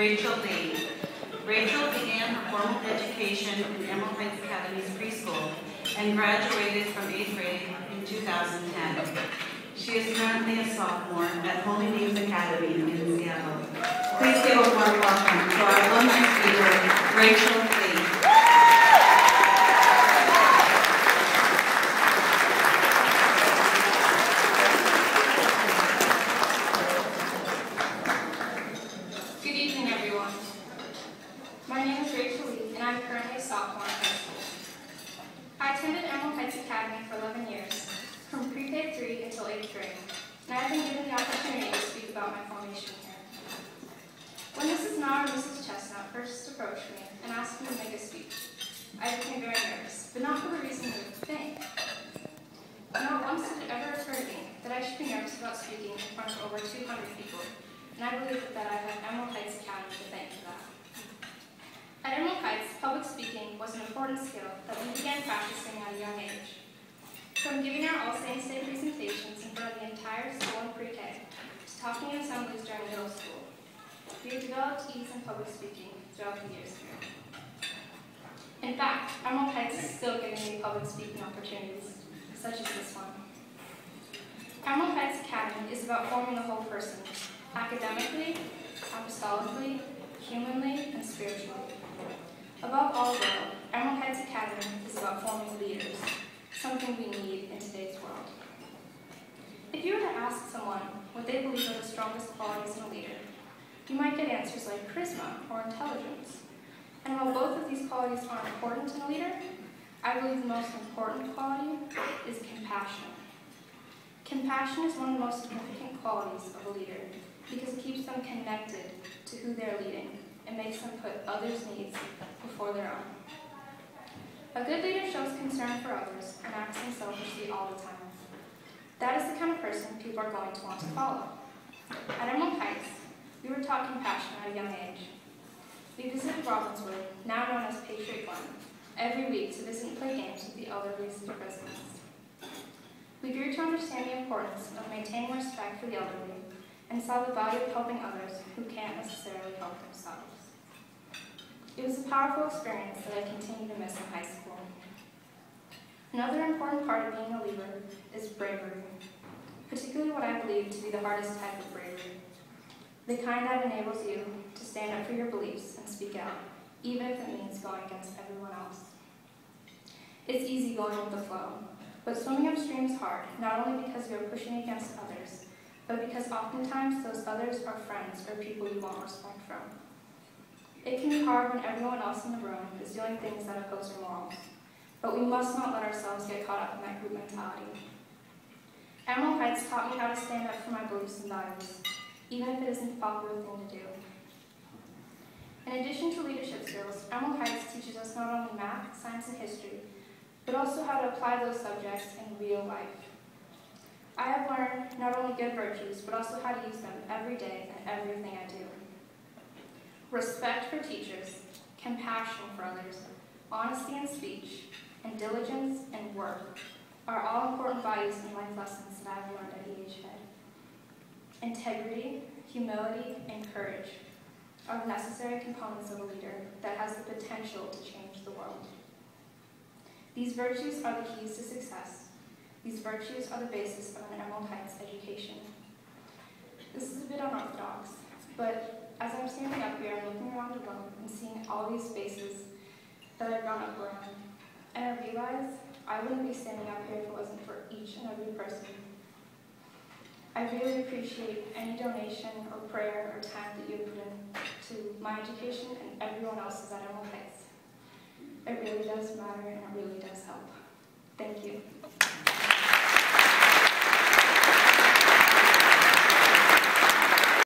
Rachel Lee. Rachel began her formal education in Emerald Heights Academy's preschool and graduated from 8th grade in 2010. She is currently a sophomore at Holy Names Academy in Seattle. Please give a warm welcome to our alumni speaker, Rachel Lee. Good evening, everyone. My name is Rachel Lee, and I'm currently a sophomore in high school. I attended Emerald Heights Academy for 11 years, from pre-K 3 until 8th grade, and I have been given the opportunity to speak about my formation here. When Mrs. Knauer and Mrs. Chestnut first approached me and asked me to make a speech, I became very nervous, but not for the reason you would think. Not once did it ever occur to me that I should be nervous about speaking in front of over 200 people, and I believe that I have Emerald Heights Academy to thank for that. At Emerald Heights, public speaking was an important skill that we began practicing at a young age. From giving our All Saints Day presentations in front of the entire school in pre-K, to talking in assemblies during middle school, we have developed ease in public speaking throughout the years here. In fact, Emerald Heights is still giving me public speaking opportunities, such as this one. Emerald Heights Academy is about forming the whole person, academically, apostolically, humanly, and spiritually. Above all, though, Emerald Heights Academy is about forming leaders, something we need in today's world. If you were to ask someone what they believe are the strongest qualities in a leader, you might get answers like charisma or intelligence. And while both of these qualities are important in a leader, I believe the most important quality is compassion. Compassion is one of the most significant qualities of a leader because it keeps them connected to who they're leading and makes them put others' needs before their own. A good leader shows concern for others and acts unselfishly all the time. That is the kind of person people are going to want to follow. At Emerald Heights, we were taught compassion at a young age. We visited Robbinswood, now known as Patriot Glen, every week to visit and play games with the elderly residents. We grew to understand the importance of maintaining respect for the elderly and saw the value of helping others who can't necessarily help themselves. It was a powerful experience that I continue to miss in high school. Another important part of being a leader is bravery, particularly what I believe to be the hardest type of bravery, the kind that enables you to stand up for your beliefs and speak out, even if it means going against everyone else. It's easy going with the flow, but swimming upstream is hard, not only because you are pushing against others, but because oftentimes those others are friends or people you want respect from. It can be hard when everyone else in the room is doing things that oppose your morals, but we must not let ourselves get caught up in that group mentality. Emerald Heights taught me how to stand up for my beliefs and values, even if it isn't the popular thing to do. In addition to leadership skills, Emerald Heights teaches us not only math, science, and history, but also how to apply those subjects in real life. I have learned not only good virtues, but also how to use them every day in everything I do. Respect for teachers, compassion for others, honesty in speech, and diligence in work are all important values and life lessons that I have learned at EHA. Integrity, humility, and courage are necessary components of a leader that has the potential to change the world. These virtues are the keys to success. These virtues are the basis of an Emerald Heights education. This is a bit unorthodox, but as I'm standing up here, I'm looking around the room and seeing all these faces that I've grown up around, and I realize I wouldn't be standing up here if it wasn't for each and every person. I really appreciate any donation or prayer or time that you have put into my education and everyone else's at Emerald Heights. It really does matter and it really does help. Thank you.